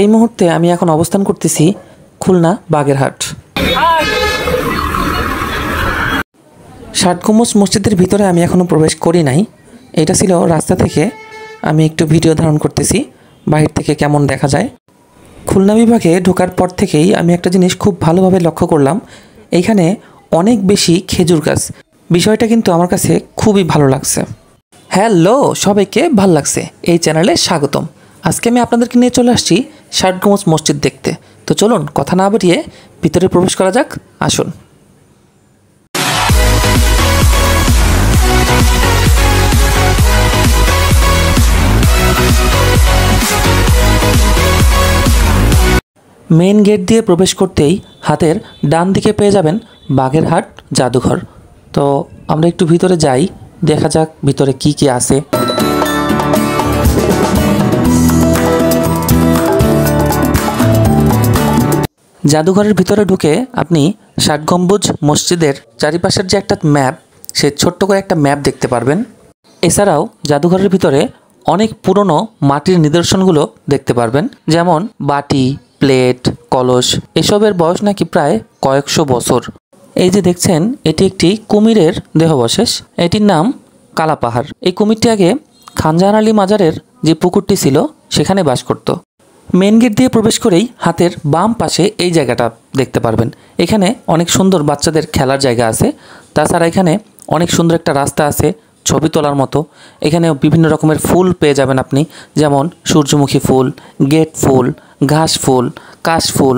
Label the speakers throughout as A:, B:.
A: এই মুহূর্তে আমি এখন অবস্থান করতেছি খুলনা বাগেরহাট। ষাট গম্বুজ মসজিদের ভিতরে আমি এখনও প্রবেশ করি নাই। এটা ছিল রাস্তা থেকে আমি একটু ভিডিও ধারণ করতেছি বাহির থেকে কেমন দেখা যায়। খুলনা বিভাগে ঢোকার পর থেকেই আমি একটা জিনিস খুব ভালোভাবে লক্ষ্য করলাম, এইখানে অনেক বেশি খেজুর গাছ। বিষয়টা কিন্তু আমার কাছে খুবই ভালো লাগছে। হ্যালো সবাইকে, ভাল লাগছে এই চ্যানেলে স্বাগতম। আজকে আমি আপনাদেরকে নিয়ে চলে আসছি ষাট গম্বুজ মসজিদ দেখতে। তো চলুন কথা না বাড়িয়ে ভিতরে প্রবেশ করা যাক, আসুন। মেন গেট দিয়ে প্রবেশ করতেই হাতের ডান দিকে পেয়ে যাবেন বাগেরহাট জাদুঘর। তো আমরা একটু ভিতরে যাই, দেখা যাক ভিতরে কি কি আছে। জাদুঘরের ভিতরে ঢুকে আপনি ষাট গম্বুজ মসজিদের চারিপাশের যে একটা ম্যাপ, সে ছোট্ট করে একটা ম্যাপ দেখতে পারবেন। এছাড়াও জাদুঘরের ভিতরে অনেক পুরনো মাটির নিদর্শনগুলো দেখতে পারবেন, যেমন বাটি, প্লেট, কলস, এসবের বয়স নাকি প্রায় কয়েকশো বছর। এই যে দেখছেন, এটি একটি কুমিরের দেহাবশেষ। এটির নাম কালাপাহাড়। এই কুমিরটি আগে খানজাহান আলী মাজারের যে পুকুরটি ছিল সেখানে বাস করত। মেন গেট দিয়ে প্রবেশ করেই হাতের বাম পাশে এই জায়গাটা দেখতে পারবেন। এখানে অনেক সুন্দর বাচ্চাদের খেলার জায়গা আছে। তাছাড়া এখানে অনেক সুন্দর একটা রাস্তা আছে ছবি তোলার মতো। এখানে বিভিন্ন রকমের ফুল পেয়ে যাবেন আপনি, যেমন সূর্যমুখী ফুল, গেট ফুল, ঘাস ফুল, কাশ ফুল।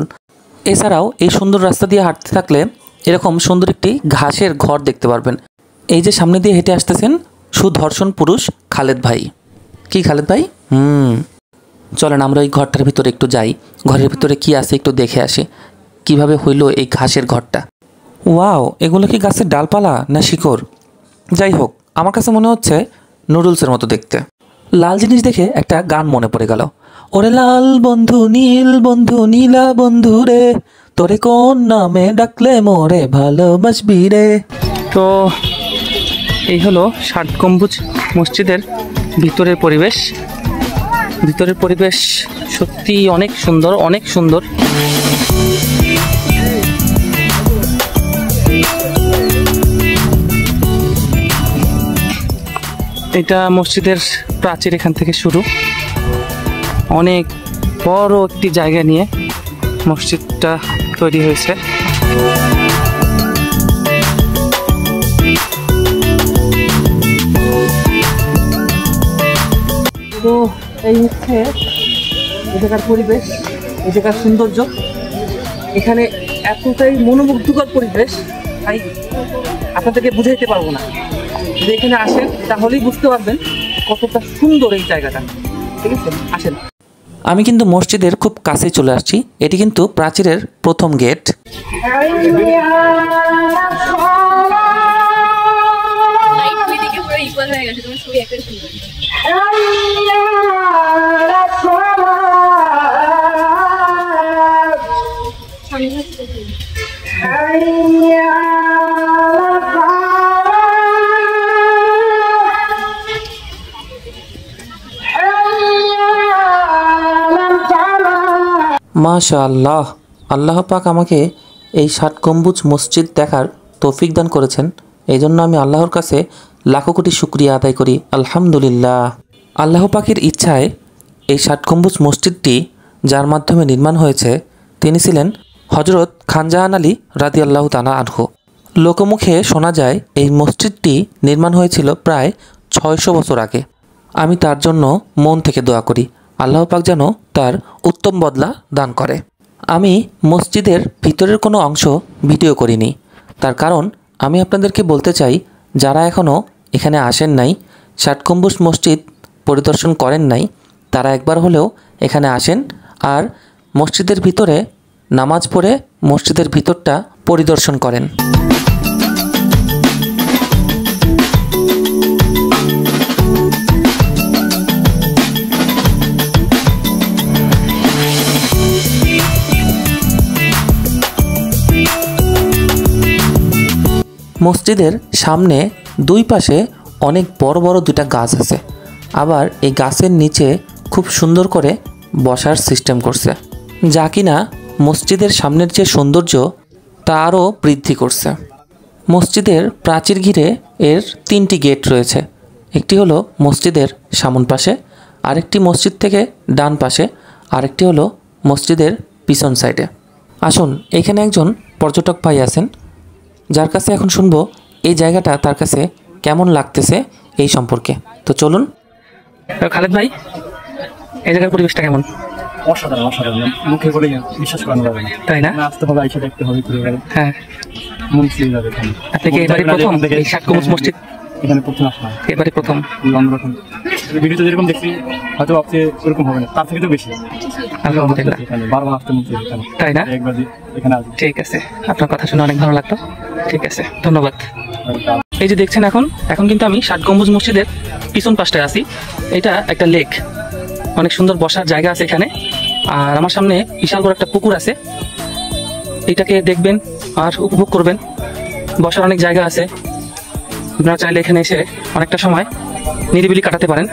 A: এছাড়াও এই সুন্দর রাস্তা দিয়ে হাঁটতে থাকলে এরকম সুন্দর একটি ঘাসের ঘর দেখতে পারবেন। এই যে সামনে দিয়ে হেঁটে আসতেছেন সুদর্শন পুরুষ খালেদ ভাই। কি খালেদ ভাই? চলেন আমরা এই ঘরটার ভিতরে একটু যাই, ঘরের ভিতরে কি আছে একটু দেখে আসি, কিভাবে হইল এই ঘাসের ঘরটা। ওয়াও, এগুলো কি গাছের ডালপালা না শিকড়? যাই হোক, আমার কাছে মনে হচ্ছে নুডলসের মতো দেখতে। লাল জিনিস দেখে একটা গান মনে পড়ে গেল, ওরে লাল বন্ধু নীল বন্ধু নীলা বন্ধু রে, তোরে কোন নামে ডাকলে মোরে ভালোবাসবি রে। তো এই হলো ষাট গম্বুজ মসজিদের ভিতরের পরিবেশ। ভিতরের পরিবেশ সত্যি অনেক সুন্দর, অনেক সুন্দর। এটা মসজিদের প্রাচীর, এখান থেকে শুরু। অনেক বড় একটি জায়গা নিয়ে মসজিদটা তৈরি হয়েছে। তো এই হচ্ছে এখানকার পরিবেশ, এই জায়গার সৌন্দর্য। এখানে এতটাই মনোমুগ্ধকর পরিবেশ, তাই আপনাদেরকে বুঝাইতে পারবো না। যদি এখানে আসেন তাহলেই বুঝতে পারবেন কতটা সুন্দর এই জায়গাটা। ঠিক আছে, আসেন। আমি কিন্তু মসজিদের খুব কাছে চলে আসছি। এটি কিন্তু প্রাচীরের প্রথম গেট। মাশাআল্লাহ, আল্লাহ পাক আমাকে এই ষাট গম্বুজ মসজিদ দেখার তৌফিক দান করেছেন। এই জন্য আমি আল্লাহর কাছে লাখো কোটি শুকরিয়া আদায় করি, আলহামদুলিল্লাহ। আল্লাহ পাকের ইচ্ছায় এই ষাট গম্বুজ মসজিদটি যার মাধ্যমে নির্মাণ হয়েছে তিনি ছিলেন হজরত খানজাহান আলী রাদিয়াল্লাহু তাআলা আনহু। লোকমুখে শোনা যায় এই মসজিদটি নির্মাণ হয়েছিল প্রায় 600 বছর আগে। আমি তার জন্য মন থেকে দোয়া করি আল্লাহ পাক যেন তার উত্তম বদলা দান করে। আমি মসজিদের ভিতরের কোনো অংশ ভিডিও করিনি, তার কারণ আমি আপনাদেরকে বলতে চাই, যারা এখনও এখানে আসেন নাই, ষাট গম্বুজ মসজিদ পরিদর্শন করেন নাই, তারা একবার হলেও এখানে আসেন আর মসজিদের ভিতরে নামাজ পড়ে মসজিদের ভিতরটা পরিদর্শন করেন। মসজিদের সামনে দুই পাশে অনেক বড় বড় দুটা গাছ আছে। আবার এই গাছের নিচে খুব সুন্দর করে বসার সিস্টেম করছে, যা কিনা মসজিদের সামনের যে সৌন্দর্য তা আরও বৃদ্ধি করছে। মসজিদের প্রাচীর ঘিরে এর 3টি গেট রয়েছে। একটি হলো মসজিদের সামন পাশে, আরেকটি মসজিদ থেকে ডান পাশে, আরেকটি হলো মসজিদের পিছন সাইডে। আসুন, এখানে একজন পর্যটক ভাই আছেন, যার কাছে এখন শুনবো এই জায়গাটা তার কাছে কেমন লাগতেছে এই সম্পর্কে। তো চলুন। খালেদ ভাই, এই জায়গার পরিবেশটা কেমন?
B: অসাধারণ, অসাধারণ, মুখে বলে বিশ্বাস করানো যাবে না, তাই না? আসতে হবে, আইসা দেখতে হবে, ঘুরে গেলে
A: হ্যাঁ
B: মন ছুঁয়ে যাবে।
A: আপনি কি এবারে প্রথম এই ষাট গম্বুজ মসজিদ?
B: এখানে প্রথম আসলাম,
A: এবারে প্রথম।
B: অন্যরকম ভিডিওতে যেরকম দেখছি হয়তো আপনি ওরকম হবে না, তার থেকে তো বেশি।
A: আলহামদুলিল্লাহ,
B: বারবার আসতে মন চাই,
A: তাই না?
B: একবার এখানে আসবে।
A: ঠিক আছে, আপনার কথা শুনে অনেক ভালো লাগলো। ঠিক আছে, ধন্যবাদ। এই যে দেখছেন, এখন কিন্তু আমি ষাট গম্বুজ মসজিদের পিছন পাশটায় আছি। এটা একটা লেক, অনেক সুন্দর বসার জায়গা আছে এখানে। আর আমার সামনে বিশাল বড় একটা পুকুর আছে, এটাকে দেখবেন আর উপভোগ করবেন। বসার অনেক জায়গা আছে, আপনারা চাইলে এখানে এসে অনেকটা সময় নিরিবিলি কাটাতে পারেন।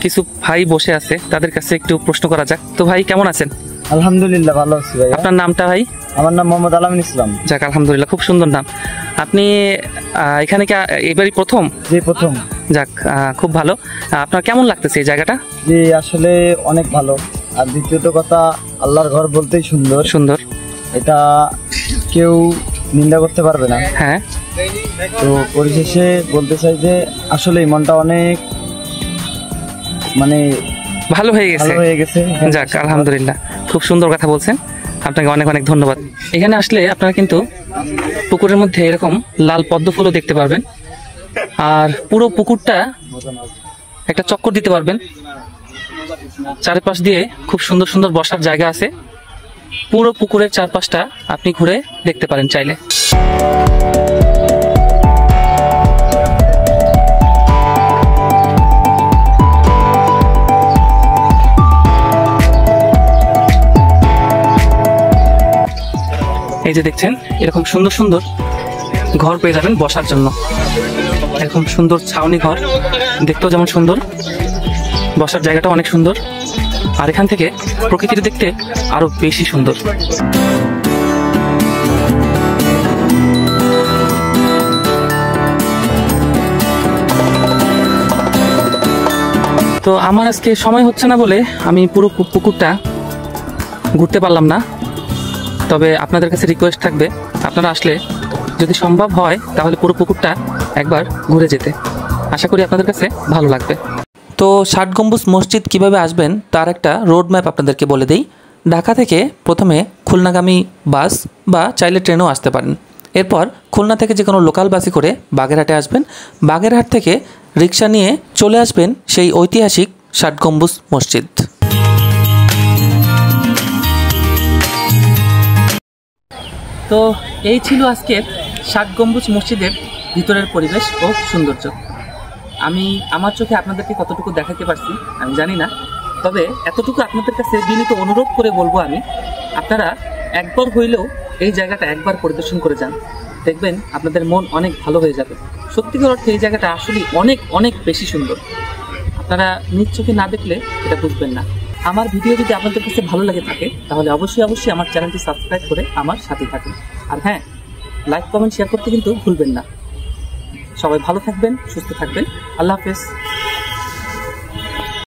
A: কিছু ভাই বসে আছে, তাদের কাছে একটু প্রশ্ন করা যাক। তো ভাই, কেমন আছেন?
C: আলহামদুলিল্লাহ, ভালো আছি ভাই।
A: আপনার নামটা ভাই?
C: আমার নাম মোহাম্মদ আলামিন ইসলাম।
A: যাক, আলহামদুলিল্লাহ, খুব সুন্দর নাম। আপনি এখানে কি এবারই প্রথম?
C: জি, প্রথম।
A: যাক, খুব ভালো। আপনার কেমন লাগতেছে এই জায়গাটা?
C: জি, আসলে অনেক ভালো। আর দ্বিতীয়ত কথা, আল্লাহর ঘর বলতেই সুন্দর।
A: সুন্দর,
C: এটা কেউ নিন্দা করতে পারবে না।
A: হ্যাঁ।
C: তো পরিশেষে বলতে চাই যে আসলে মনটা অনেক
A: ভালো হয়ে গেছে। যাক, আলহামদুলিল্লাহ, খুব সুন্দর কথা বলছেন। আপনাকে অনেক অনেক ধন্যবাদ। এখানে আসলে আপনারা কিন্তু পুকুরের মধ্যে এরকম লাল পদ্ম ফুলও দেখতে পারবেন। আর পুরো পুকুরটা একটা চক্কর দিতে পারবেন। চারপাশ দিয়ে খুব সুন্দর সুন্দর বসার জায়গা আছে। পুরো পুকুরের চারপাশটা আপনি ঘুরে দেখতে পারেন চাইলে। এই যে দেখছেন, এরকম সুন্দর সুন্দর ঘর পেয়ে যাবেন বসার জন্য। এরকম সুন্দর ছাউনি ঘর, দেখতেও যেমন সুন্দর, বসার জায়গাটা অনেক সুন্দর। আর এখান থেকে প্রকৃতিটা দেখতে আরো বেশি সুন্দর। তো আমার আজকে সময় হচ্ছে না বলে আমি পুরো পুকুরটা ঘুরতে পারলাম না। তবে আপনাদের কাছে রিকোয়েস্ট থাকবে, আপনারা আসলে যদি সম্ভব হয় তাহলে পুরো পুকুরটা একবার ঘুরে যেতে। আশা করি আপনাদের কাছে ভালো লাগবে। তো ষাট গম্বুজ মসজিদ কিভাবে আসবেন তার একটা রোড ম্যাপ আপনাদেরকে বলে দেই। ঢাকা থেকে প্রথমে খুলনাগামী বাস বা চাইলে ট্রেনেও আসতে পারেন। এরপর খুলনা থেকে যে কোনো লোকাল বাসে করে বাগেরহাটে আসবেন। বাগেরহাট থেকে রিক্সা নিয়ে চলে আসবেন সেই ঐতিহাসিক ষাট গম্বুজ মসজিদ। তো এই ছিল আজকের ষাট গম্বুজ মসজিদের ভিতরের পরিবেশ ও সৌন্দর্য। আমি আমার চোখে আপনাদেরকে কতটুকু দেখাতে পারছি আমি জানি না, তবে এতটুকু আপনাদের কাছে বিনীত অনুরোধ করে বলবো আমি, আপনারা একবার হইলেও এই জায়গাটা একবার পরিদর্শন করে যান, দেখবেন আপনাদের মন অনেক ভালো হয়ে যাবে। সত্যিকার অর্থে এই জায়গাটা আসলে অনেক অনেক বেশি সুন্দর। আপনারা নিজ চোখে না দেখলে এটা বুঝবেন না। আমার ভিডিও যদি আপনাদের কাছে ভালো লাগে থাকে তাহলে অবশ্যই অবশ্যই আমার চ্যানেলটি সাবস্ক্রাইব করে আমার সাথে থাকুন। আর হ্যাঁ, লাইক কমেন্ট শেয়ার করতে কিন্তু ভুলবেন না। সবাই ভালো থাকবেন, সুস্থ থাকবেন। আল্লাহ হাফেজ।